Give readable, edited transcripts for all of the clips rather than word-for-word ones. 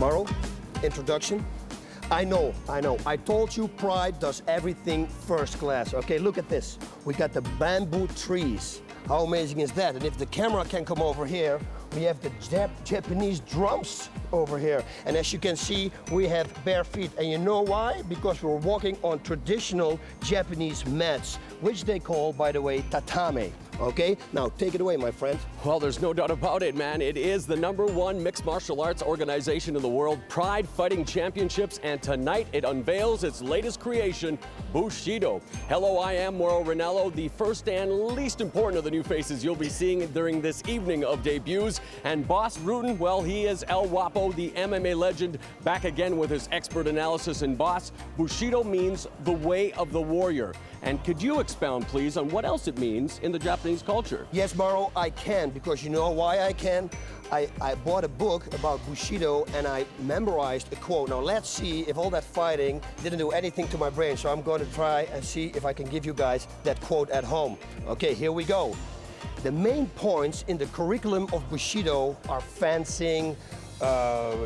Mauro, introduction. I know. I told you Pride does everything first class. Okay, look at this. We got the bamboo trees. How amazing is that? And if the camera can come over here, we have the Japanese drums over here. And as you can see, we have bare feet. And you know why? Because we're walking on traditional Japanese mats, which they call, by the way, tatame. Okay, now take it away, my friend. Well, there's no doubt about it, man. It is the #1 mixed martial arts organization in the world, Pride Fighting Championships, and tonight it unveils its latest creation, Bushido. Hello, I am Mauro Ranallo, the first and least important of the new faces you'll be seeing during this evening of debuts. And Boss Rutan, well, he is El Guapo, the MMA legend, back again with his expert analysis. And Boss, Bushido means the way of the warrior. And could you expound, please, on what else it means in the Japanese culture? Yes, Mauro, I can, because you know why I can? I bought a book about Bushido and I memorized a quote. Now let's see if all that fighting didn't do anything to my brain, so I'm going to try and see if I can give you guys that quote at home. Okay, here we go. The main points in the curriculum of Bushido are fencing,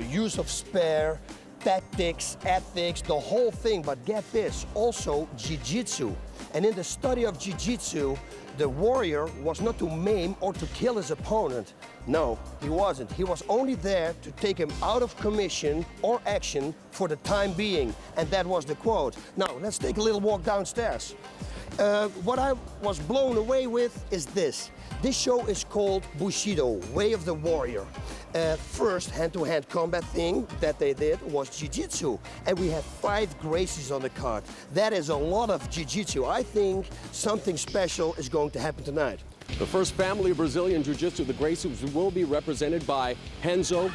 use of spear, tactics, ethics, the whole thing. But get this, also jiu-jitsu. And in the study of jiu-jitsu, the warrior was not to maim or to kill his opponent. No, he wasn't. He was only there to take him out of commission or action for the time being. And that was the quote. Now, let's take a little walk downstairs. What I was blown away with is this. This show is called Bushido, Way of the Warrior. First hand-to-hand combat thing that they did was jiu-jitsu, and we had 5 Gracies on the card. That is a lot of jiu-jitsu. I think something special is going to happen tonight. The first family of Brazilian Jiu-Jitsu, the Gracies, will be represented by Renzo,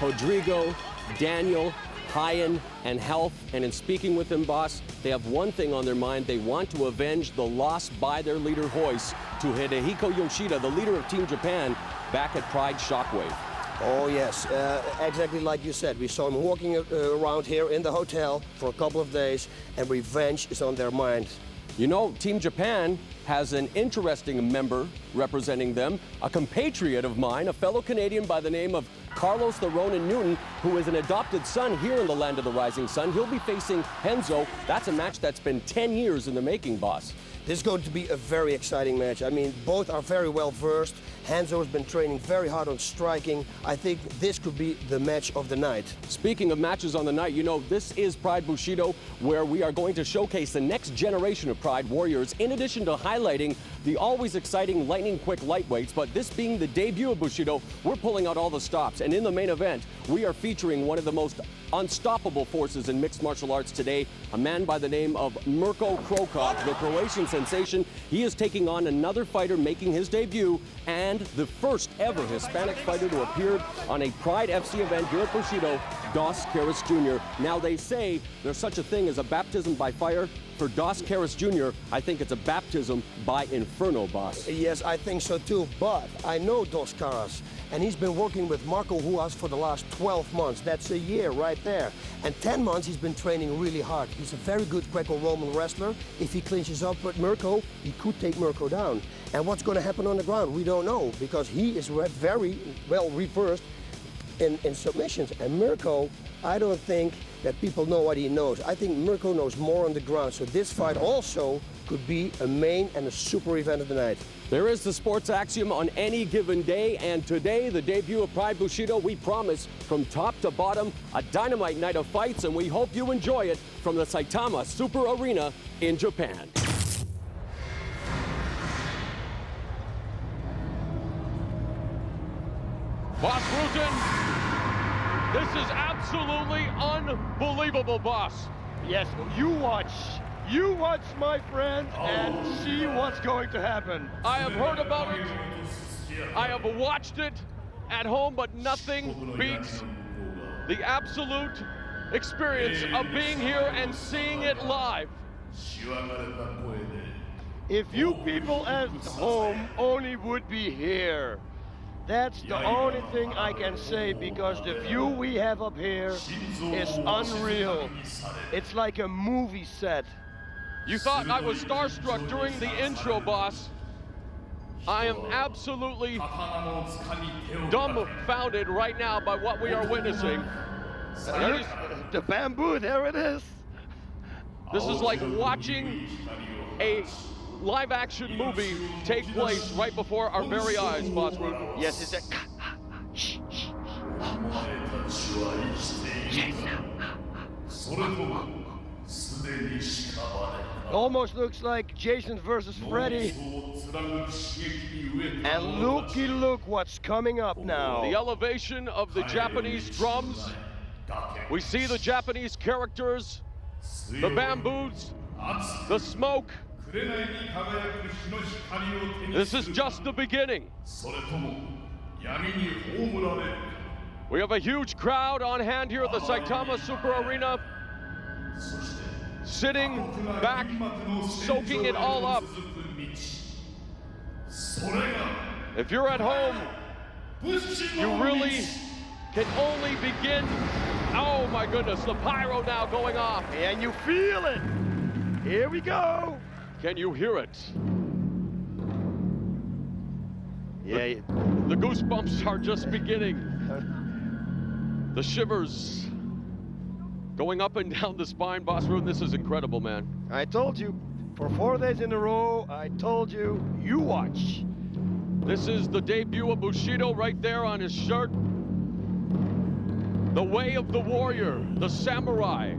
Rodrigo, Daniel, Ryan, and Health. And in speaking with them, Boss, they have one thing on their mind. They want to avenge the loss by their leader, Royce, to Hidehiko Yoshida, the leader of Team Japan, back at Pride Shockwave. Oh yes, exactly like you said. We saw him walking around here in the hotel for a couple of days, and revenge is on their mind. You know, Team Japan has an interesting member representing them, a compatriot of mine, a fellow Canadian by the name of Carlos the Ronin Newton, who is an adopted son here in the land of the rising sun. He'll be facing Renzo. That's a match that's been 10 years in the making, Boss. This is going to be a very exciting match. I mean, both are very well versed. Renzo has been training very hard on striking. I think this could be the match of the night. Speaking of matches on the night, you know, this is Pride Bushido, where we are going to showcase the next generation of Pride warriors, in addition to highlighting the always exciting lightning-quick lightweights. But this being the debut of Bushido, we're pulling out all the stops. And in the main event, we are featuring one of the most unstoppable forces in mixed martial arts today, a man by the name of Mirko Krokop, the Croatian sensation. He is taking on another fighter making his debut, and the first ever Hispanic fighter to appear on a Pride FC event here at Bushido, Dos Caras Jr. Now they say there's such a thing as a baptism by fire. For Dos Caras Jr., I think it's a baptism by inferno, Boss. Yes, I think so too, but I know Dos Caras, and he's been working with Marco Ruas for the last 12 months. That's a year right there. And 10 months he's been training really hard. He's a very good Greco-Roman wrestler. If he clinches up with Mirko, he could take Mirko down. And what's going to happen on the ground, we don't know, because he is very well reversed in submissions. And Mirko, I don't think that people know what he knows. I think Mirko knows more on the ground. So this fight also could be a main and a super event of the night. There is the sports axiom on any given day, and today, the debut of Pride Bushido, we promise from top to bottom, a dynamite night of fights, and we hope you enjoy it from the Saitama Super Arena in Japan. Boss Rutan, this is absolutely unbelievable, Boss. Yes, you watch, my friend, and see what's going to happen. I have heard about it, I have watched it at home, but nothing beats the absolute experience of being here and seeing it live. If you people at home only would be here, that's the only thing I can say, because the view we have up here is unreal. It's like a movie set. You thought I was starstruck during the intro, Boss. I am absolutely dumbfounded right now by what we are witnessing. Look, the bamboo, there it is. This is like watching a live-action movie take place right before our very eyes, Boss Root. Yes, it's a... Shh, shh. Almost looks like Jason versus Freddy. And looky look what's coming up now. The elevation of the Japanese drums. We see the Japanese characters, the bamboos, the smoke. This is just the beginning. We have a huge crowd on hand here at the Saitama Super Arena, sitting back, soaking it all up. If you're at home, you really can only begin. Oh my goodness, the pyro now going off. And you feel it. Here we go. Can you hear it? Yeah. The goosebumps are just beginning. The shivers going up and down the spine, Boss Root. This is incredible, man. I told you, for 4 days in a row, I told you, you watch. This is the debut of Bushido right there on his shirt. The way of the warrior, the samurai,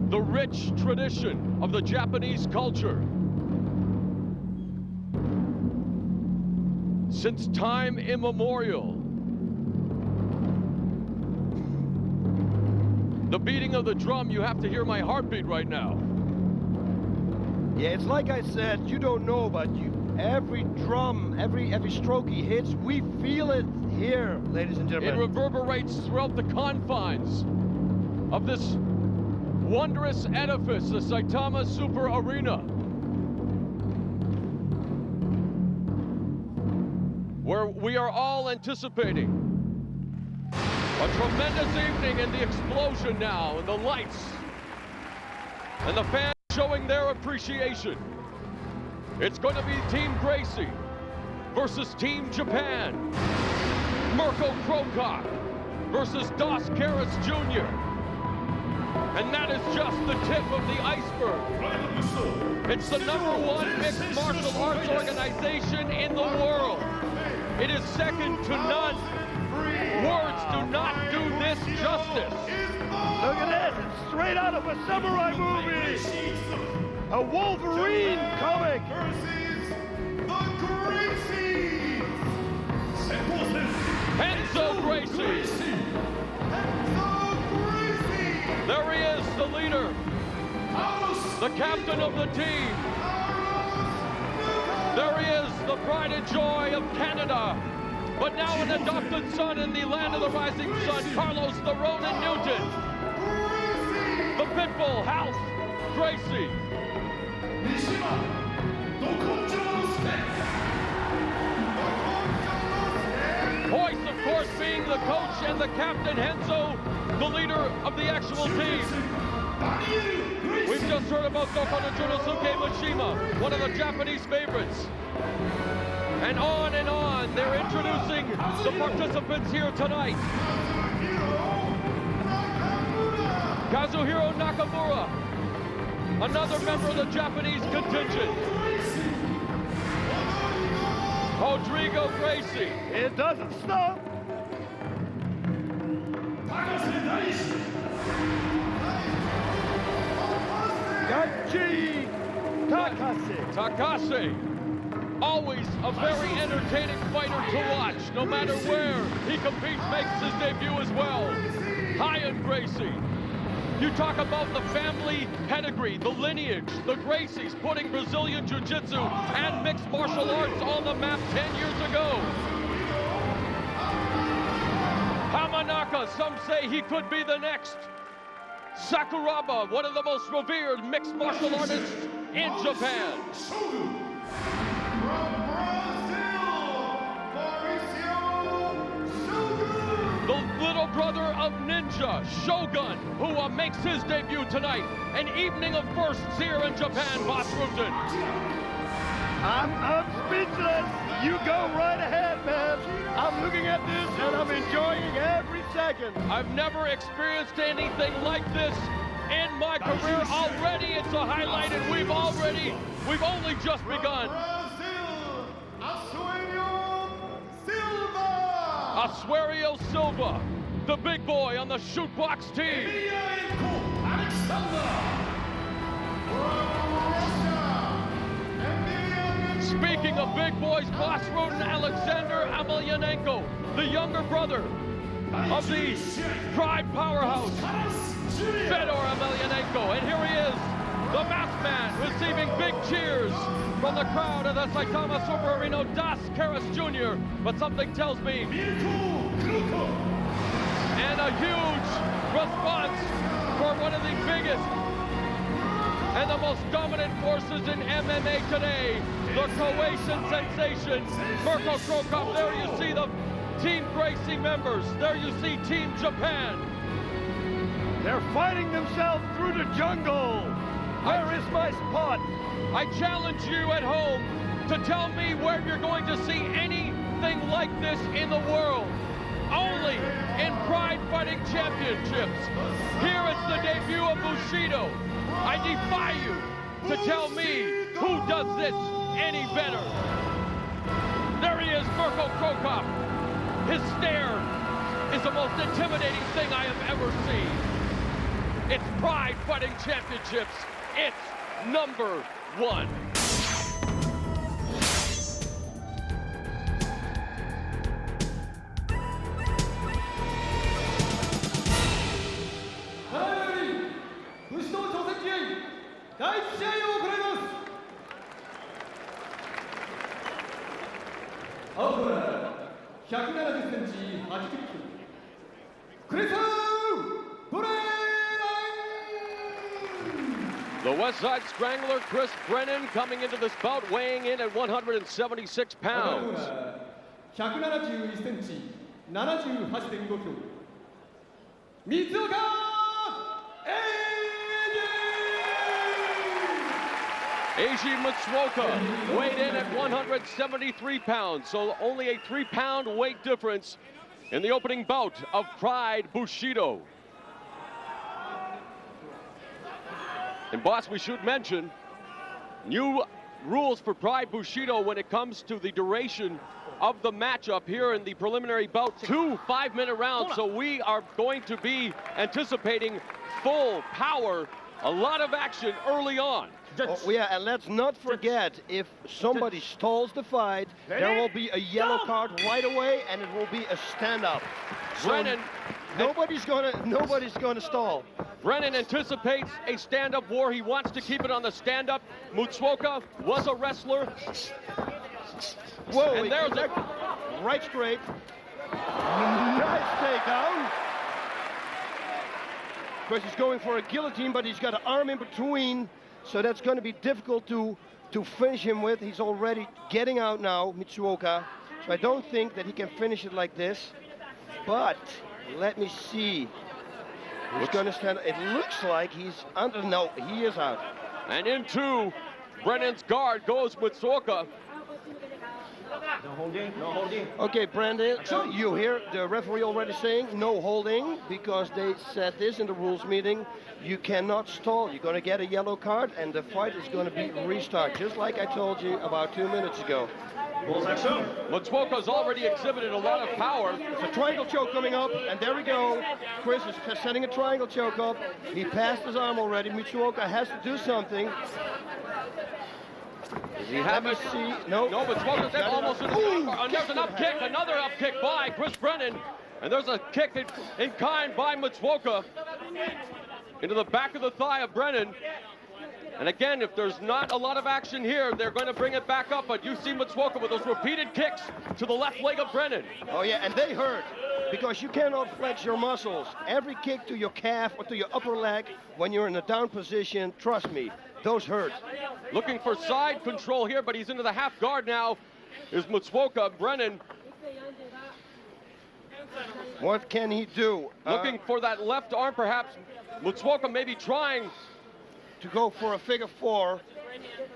the rich tradition of the Japanese culture. Since time immemorial, the beating of the drum, you have to hear my heartbeat right now. Yeah, it's like I said, you don't know, but every drum, every stroke he hits, we feel it here, ladies and It gentlemen. reverberates throughout the confines of this wondrous edifice, the Saitama Super Arena, where we are all anticipating a tremendous evening, and the explosion now, and the lights, and the fans showing their appreciation. It's going to be Team Gracie versus Team Japan. Mirko Krokok versus Dos Carrots Jr. And that is just the tip of the iceberg. It's the #1 mixed martial arts organization in the world. It is second to none. Words do not do this justice. Look at this, it's straight out of a samurai movie. A Wolverine comic. Enzo Gracie. There he is, the leader, the captain of the team. There he is, the pride and joy of Canada, but now an adopted son in the land of the rising sun, Carlos the Ronin Newton. The Pitbull, House Gracie. Hoist, of course, being the coach, and the captain, Henzo, the leader of the actual team. We've just heard about Dokkan Junosuke Mishima, one of the Japanese favorites. And on, they're introducing the participants here tonight. Kazuhiro Nakamura, another member of the Japanese contingent. Rodrigo Gracie. It doesn't stop. Gachi Takase. Always a very entertaining fighter to watch. No matter where he competes, makes his debut as well. Ryan Gracie. You talk about the family pedigree, the lineage, the Gracies putting Brazilian Jiu-Jitsu and mixed martial arts on the map 10 years ago. Hamanaka, some say he could be the next. Sakuraba, one of the most revered mixed martial artists in Japan. The little brother of Ninja, Shogun, who makes his debut tonight. An evening of firsts here in Japan, Boss Rutan. I'm speechless. You go right ahead, man. I'm looking at this and I'm enjoying every second. I've never experienced anything like this in my career. Already it's a highlight, and we've only just begun. Asuerio Silva, the big boy on the shootbox team. Speaking of big boys, Boss Rodin Alexander Emelianenko, the younger brother of the Pride powerhouse, Fedor Emelianenko. And here he is, the masked man, receiving big cheers from the crowd at the Saitama Super Arena, Das Karas Jr. But something tells me, and a huge response for one of the biggest and the most dominant forces in MMA today, the Croatian sensation, Mirko Cro Cop. There you see the Team Gracie members. There you see Team Japan. They're fighting themselves through the jungle. Where is my spot? I challenge you at home to tell me where you're going to see anything like this in the world. Only in Pride Fighting Championships. Here is the debut of Bushido. I defy you to tell me who does this any better. There he is, Mirko Cro Cop. His stare is the most intimidating thing I have ever seen. It's Pride Fighting Championships. It's number 1. The West Side Strangler, Chris Brennan, coming into this bout, weighing in at 176 pounds. 171センチ、78.5キロ。水岡Eiji Matsuoka weighed in at 173 pounds, so only a 3-pound weight difference in the opening bout of Pride Bushido. And boss, we should mention new rules for Pride Bushido when it comes to the duration of the matchup here in the preliminary bout. 2 5-minute rounds, so we are going to be anticipating full power, a lot of action early on. Oh, yeah, and let's not forget, if somebody stalls the fight, there will be a yellow card right away, and it will be a stand-up. So Brennan, nobody's gonna stall. Brennan anticipates a stand-up war. He wants to keep it on the stand-up. Matsuoka was a wrestler. Whoa, And there's a right straight. Nice takedown. Of course, he's going for a guillotine, but he's got an arm in between, so that's going to be difficult to finish him with. He's already getting out now, Matsuoka. So I don't think that he can finish it like this. But let me see. He's going to stand. It looks like he's under. No, he is out. And into Brennan's guard goes Matsuoka. Okay, Brandon, you hear the referee already saying no holding, because they said this in the rules meeting. You cannot stall. You're going to get a yellow card, and the fight is going to be restart, just like I told you about 2 minutes ago. Matsuoka's already exhibited a lot of power. It's a triangle choke coming up, and there we go. Chris is setting a triangle choke up. He passed his arm already. Matsuoka has to do something. Does he have it? See. No. No, Matsuoka's almost in the and there's an up kick, another up kick by Chris Brennan. And there's a kick in kind by Matsuoka into the back of the thigh of Brennan. And again, if there's not a lot of action here, they're going to bring it back up. But you see Matsuoka with those repeated kicks to the left leg of Brennan. Oh, yeah, and they hurt, because you cannot flex your muscles. Every kick to your calf or to your upper leg when you're in a down position, trust me, those hurt. Looking for side control here, but he's into the half guard now, is Matsuoka. Brennan what can he do? looking for that left arm, perhaps. Matsuoka maybe trying to go for a figure 4.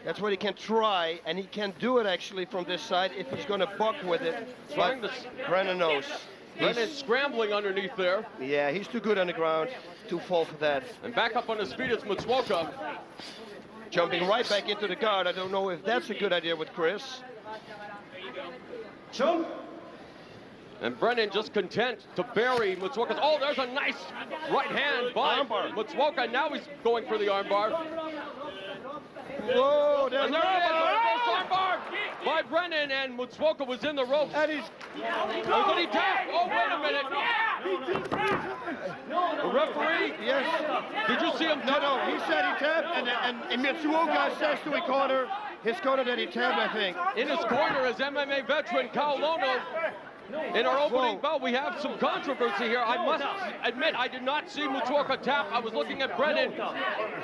That's what he can try, and he can do it actually from this side if he's going to buck with it. But Brennan knows. Brennan's scrambling underneath there. Yeah, he's too good on the ground to fall for that. And back up on his feet, it's Matsuoka. Jumping right back into the guard. I don't know if that's a good idea with Chris. And Brennan just content to bury Matsuoka. Oh, there's a nice right hand by Matsuoka. Now he's going for the armbar. Whoa, there's And there it is, armbar by Brennan, and Matsuoka was in the ropes. And he's... Oh, but he tapped. Oh, wait a minute. The referee, Yes. did you see him? No, he said he tapped, and Mitsuoka says to his corner that he tapped, I think. In his corner is MMA veteran Kaolono. In our opening bout, we have some controversy here. I must admit, I did not see Matsuoka tap. I was looking at Brennan.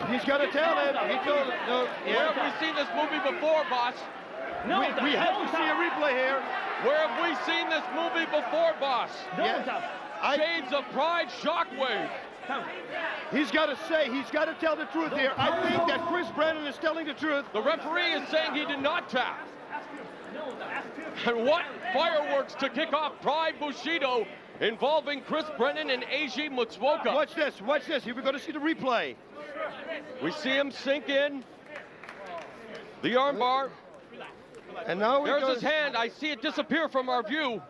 He's got to tell him. He told him. No, Where have we seen this movie before, boss? we have to see a replay here. Where have we seen this movie before, boss? Yeah. Shades of Pride Shockwave. He's got to tell the truth here. I think that Chris Brennan is telling the truth. The referee is saying he did not tap. And what fireworks to kick off Pride Bushido involving Chris Brennan and Eiji Matsuoka. Watch this. Here we're going to see the replay. We see him sink in. The armbar. And now There's his hand. I see it disappear from our view.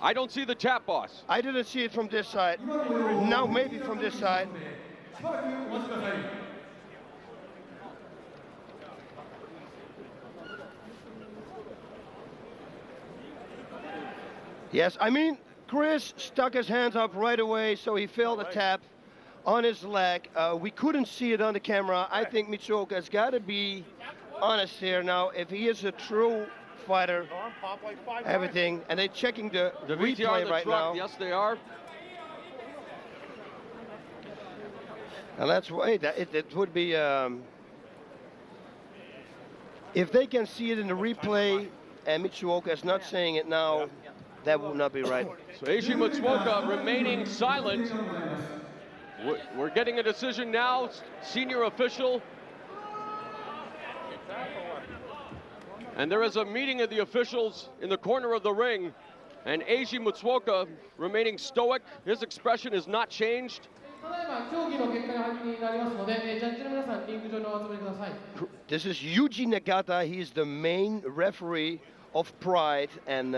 I don't see the tap, boss. I didn't see it from this side. Now maybe from this side. Yes, I mean, Chris stuck his hands up right away, so he felt a tap on his leg. We couldn't see it on the camera. I think Mitsuoka has got to be honest here now. If he is a true fighter, everything, and they're checking the replay right now. Yes, they are. And let's wait. It would be if they can see it in the replay, and Mitsuoka is not saying it now. That would not be right. So Eiji Matsuoka remaining silent. We're getting a decision now. Senior official. And there is a meeting of the officials in the corner of the ring. And Eiji Matsuoka remaining stoic. His expression has not changed. This is Yuji Nagata. He is the main referee of Pride. And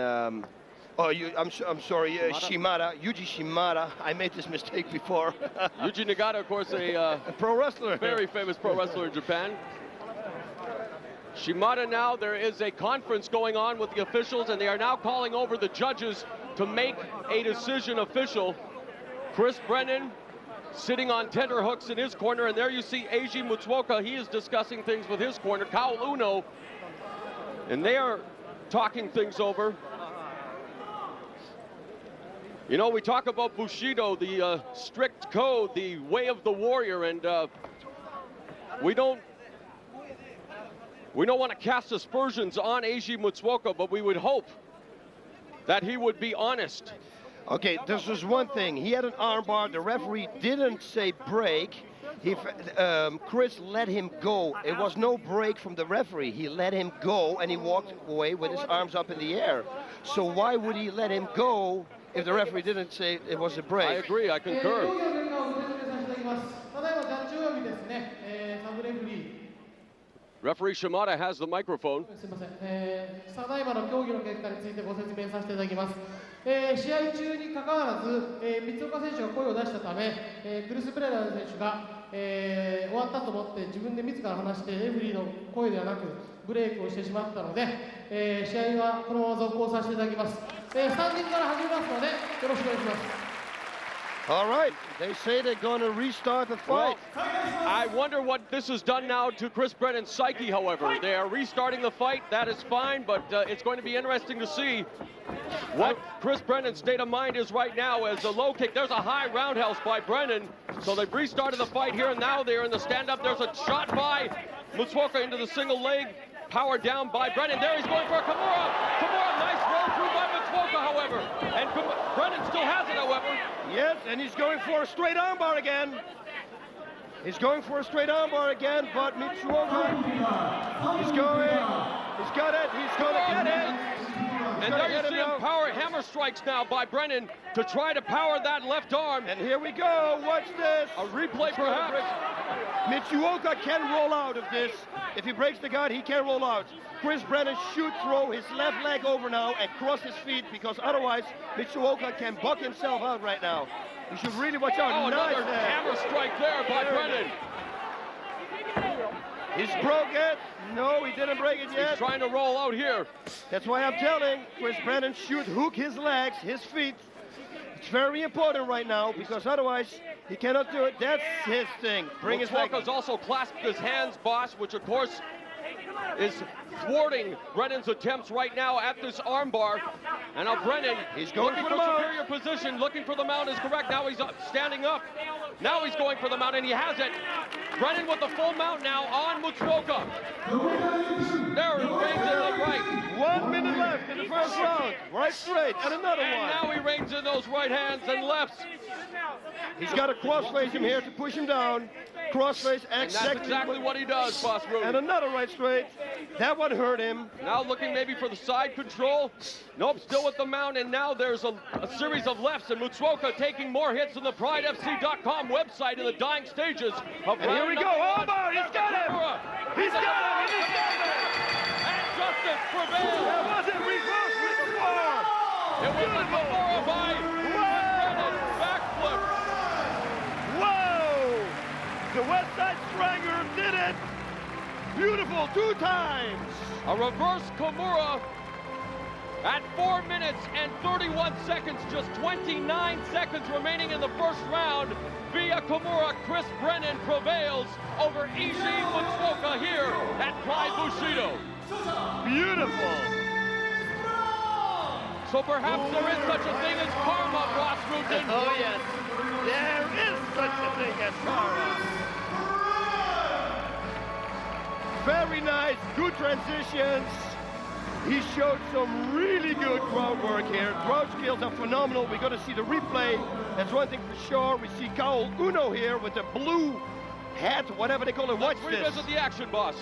I'm sorry, Shimada, Yuji Shimada. I made this mistake before. Yuji Nagata, of course, a pro wrestler. Very famous pro wrestler in Japan. Shimada now, there is a conference going on with the officials, and they are now calling over the judges to make a decision official. Chris Brennan sitting on tender hooks in his corner, and there you see Eiji Matsuoka. He is discussing things with his corner, Kao Uno, and they are talking things over. You know, we talk about Bushido, the strict code, the way of the warrior, and we don't want to cast aspersions on Eiji Matsuoka, but we would hope that he would be honest. Okay, this was one thing. He had an armbar. The referee didn't say break. Chris let him go. It was no break from the referee. He let him go, and he walked away with his arms up in the air. So why would he let him go if the referee didn't say it was a break? I agree, I concur. Referee Shimada has the microphone. ただいまの競技の結果についてご説明させていただきます。試合中にかかわらず、三岡選手が声を出したため、クリス・ブレラー選手が、終わったと思って自分で自ら話してレフェリーの声ではなくブレイクをしてしまったので、試合はこのまま続行させていただきます。スタンディングから始めますのでよろしくお願いします。All right, they say they're going to restart the fight. Well, I wonder what this has done now to Chris Brennan's psyche, however. They are restarting the fight, that is fine, but it's going to be interesting to see what Chris Brennan's state of mind is right now as a low kick. There's a high roundhouse by Brennan, so they've restarted the fight here, and now they're in the stand-up. There's a shot by Matsuoka into the single leg, powered down by Brennan. There he's going for a Kimura. Kimura, nice roll through by Matsuoka, however, and Brennan still has it, however. Yes, and he's going for a straight armbar again. He's going for a straight armbar again, but Mitsuoka, he's going, he's got it, he's gonna get it. And there you see him power hammer strikes now by Brennan to try to power that left arm. And here we go, watch this. A replay perhaps. Mitsuoka can roll out of this. If he breaks the guard, he can roll out. Chris Brennan should throw his left leg over now and cross his feet, because otherwise Mitsuoka can buck himself out right now. You should really watch out. Oh, nice another hammer strike there by Brennan. He's broke it. No, he didn't break it yet. He's trying to roll out here. That's why I'm telling Chris Brennan should hook his legs, his feet. It's very important right now, because otherwise he cannot do it. That's his thing. Bring his leg. Mitsuoka's also clasped his hands, boss, which of course is thwarting Brennan's attempts right now at this armbar. And now Brennan, he's going looking for superior position, looking for the mount is correct. Now he's standing up. Now he's going for the mount, and he has it. Brennan with the full mount now on Mitsuoka. There, he reins in the right. 1 minute left in the first round. Right straight, and another one. And now he reins in those right hands and lefts. He's got to crossface him here to push him down. Crossface, and that's exactly what he does, Boss Rudy. And another right straight. That one hurt him. Now looking maybe for the side control. Nope, still with the mount, and now there's a series of lefts, and Mitsuoka taking more hits than the PrideFC.com website in the dying stages of and here we go. Oh, he's got him! He's got him! He's got him! And justice prevails! That wasn't reverse before! It was a Kimura by Brennan backflip. Whoa! The West Side Strangler did it! Beautiful, 2 times! A reverse Kimura at 4 minutes and 31 seconds, just 29 seconds remaining in the first round. Via Kimura, Chris Brennan prevails over Issei Mitsuoka here at Pride Bushido. Beautiful! So perhaps there is such a thing as karma, Ross Rutan. Oh yes, there is such a thing as karma. Very nice, good transitions. He showed some really good crowd work here. Crowd skills are phenomenal. We're going to see the replay. That's one thing for sure. We see Kaol Uno here with the blue hat, whatever they call it. Watch this. Let's revisit the action, boss.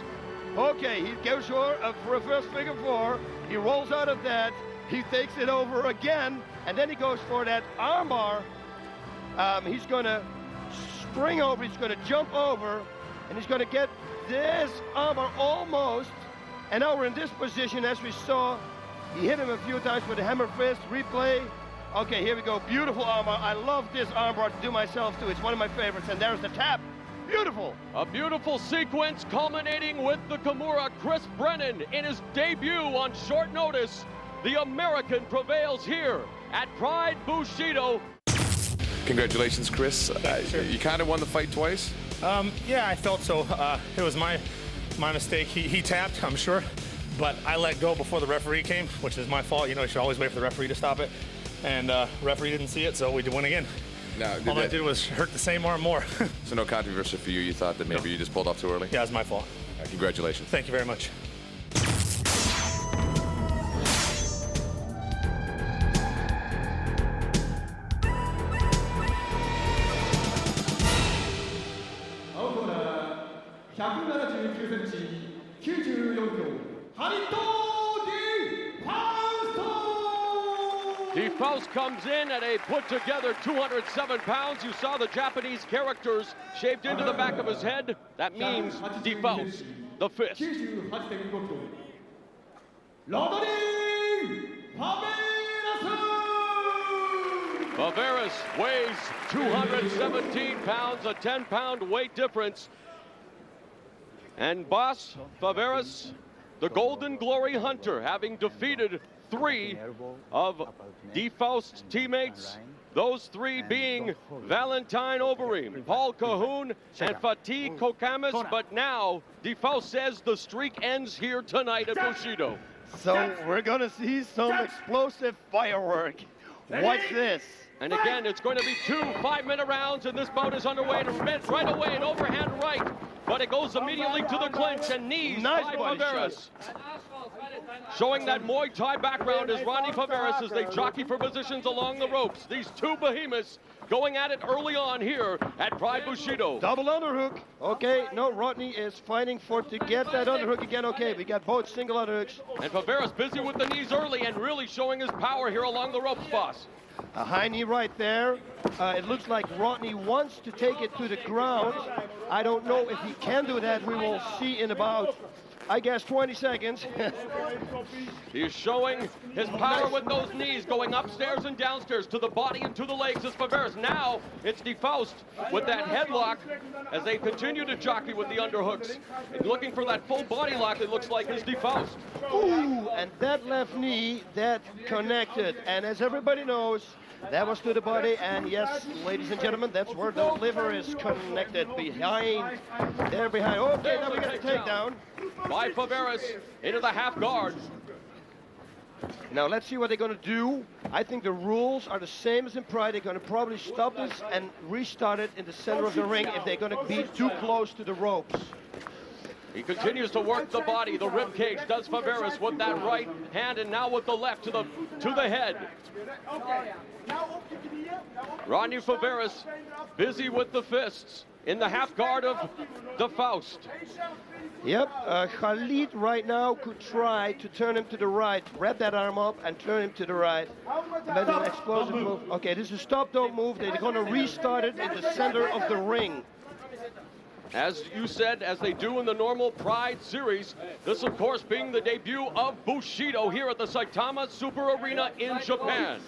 Okay, he goes for a reverse figure 4. He rolls out of that. He takes it over again, and then he goes for that armbar. He's going to spring over. He's going to jump over, and he's going to get this armbar almost. And now we're in this position, as we saw. He hit him a few times with a hammer fist. Replay. Okay, here we go. Beautiful armbar. I love this armbar to do myself too. It's one of my favorites. And there's the tap. Beautiful. A beautiful sequence culminating with the Kimura. Chris Brennan in his debut on short notice. The American prevails here at Pride Bushido. Congratulations, Chris. Sure. You kind of won the fight twice? Yeah, I felt so. It was my mistake. He tapped, I'm sure, but I let go before the referee came, which is my fault. You know, you should always wait for the referee to stop it. And referee didn't see it, so we win again. No, all I did was hurt the same arm more. So no controversy for you? You thought that maybe you just pulled off too early? Yeah, it's my fault. Congratulations. Thank you very much. DeFaust comes in at a put-together 207 pounds. You saw the Japanese characters shaved into the back of his head. That means DeFaust, the fist. Faveras weighs 217 pounds, a 10-pound weight difference. And boss, Faveras, the Golden Glory Hunter, having defeated 3 of DeFaust's teammates, those 3 being Valentine Overeem, Paul Cahoon, and Fatih Kokamis. But now, DeFaust says the streak ends here tonight at Bushido. So we're going to see some explosive firework. Watch this. And again, it's going to be 2 5-minute rounds, and this bout is underway. And right away, an overhand right, but it goes immediately to the clinch and knees by Faveras. Showing that Muay Thai background is Ronnie Faveras as they jockey for positions along the ropes. These 2 behemoths going at it early on here at Pride Bushido. Double underhook. Okay, no, Rodney is fighting to get that underhook again. Okay, we got both single underhooks. And Faveras busy with the knees early and really showing his power here along the ropes, boss. A high knee right there. It looks like Rodney wants to take it to the ground. I don't know if he can do that. We will see in about, I guess, 20 seconds. He's showing his power with those knees, going upstairs and downstairs to the body and to the legs as Faveras. Now it's DeFaust with that headlock as they continue to jockey with the underhooks. And looking for that full body lock, it looks like is DeFaust. Ooh, and that left knee, that connected. And as everybody knows, that was to the body, and yes, ladies and gentlemen, that's where the liver is connected, behind, there behind. Okay, now we got a takedown. By Faveras into the half guard. Now let's see what they're gonna do. I think the rules are the same as in Pride. They're gonna probably stop this and restart it in the center of the ring if they're gonna be too close to the ropes. He continues to work the body, the rib cage, does Faveras with that right hand, and now with the left to the head. Rodney Faveras busy with the fists in the half guard of DeFaust. Yep, Khalid right now could try to turn him to the right, wrap that arm up and turn him to the right. Maybe an explosive move. Okay, this is stop, don't move. They're gonna restart it in the center of the ring. As you said, as they do in the normal Pride series, this of course being the debut of Bushido here at the Saitama Super Arena in Japan.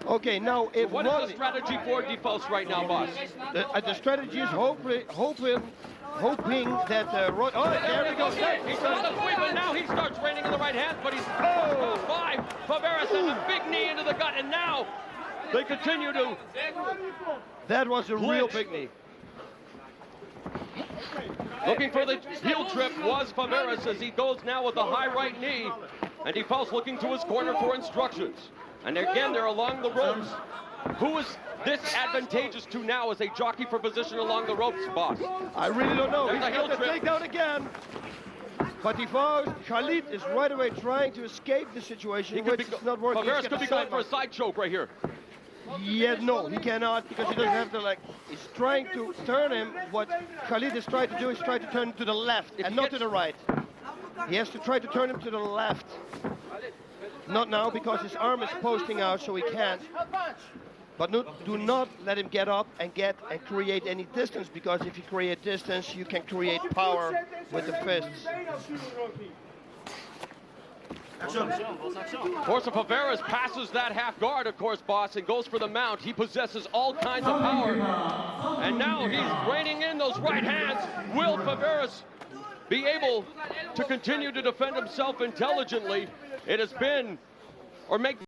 Okay, now if What is the strategy for DeFaust right now, boss? The strategy is hoping that oh, there we go. He's on the sweep, and now he starts raining in the right hand, but he's five. Faveras has a big knee into the gut, and now they continue to. That was a real big knee. Looking for the heel trip was Faveras as he goes now with a high right knee, and DeFaust looking to his corner for instructions. And again, they're along the ropes. Who is this advantageous to now as they jockey for position along the ropes, boss? I really don't know. There's He's got the takedown again. But DeFaust, Khalid is right away trying to escape the situation, which is not working. Faveras could be going for a side choke right here. Yeah, no, he cannot, because he doesn't have to, like, he's trying to turn him. What Khalid is trying to do is try to turn him to the left and not to the right. He has to try to turn him to the left. Not now, because his arm is posting out, so he can't. But do not let him get up and create any distance, because if you create distance, you can create power with the fists. Of course, if Faveras passes that half guard, of course, boss, and goes for the mount, he possesses all kinds of power. And now he's reining in those right hands. Will Faveras be able to continue to defend himself intelligently? It has been, or make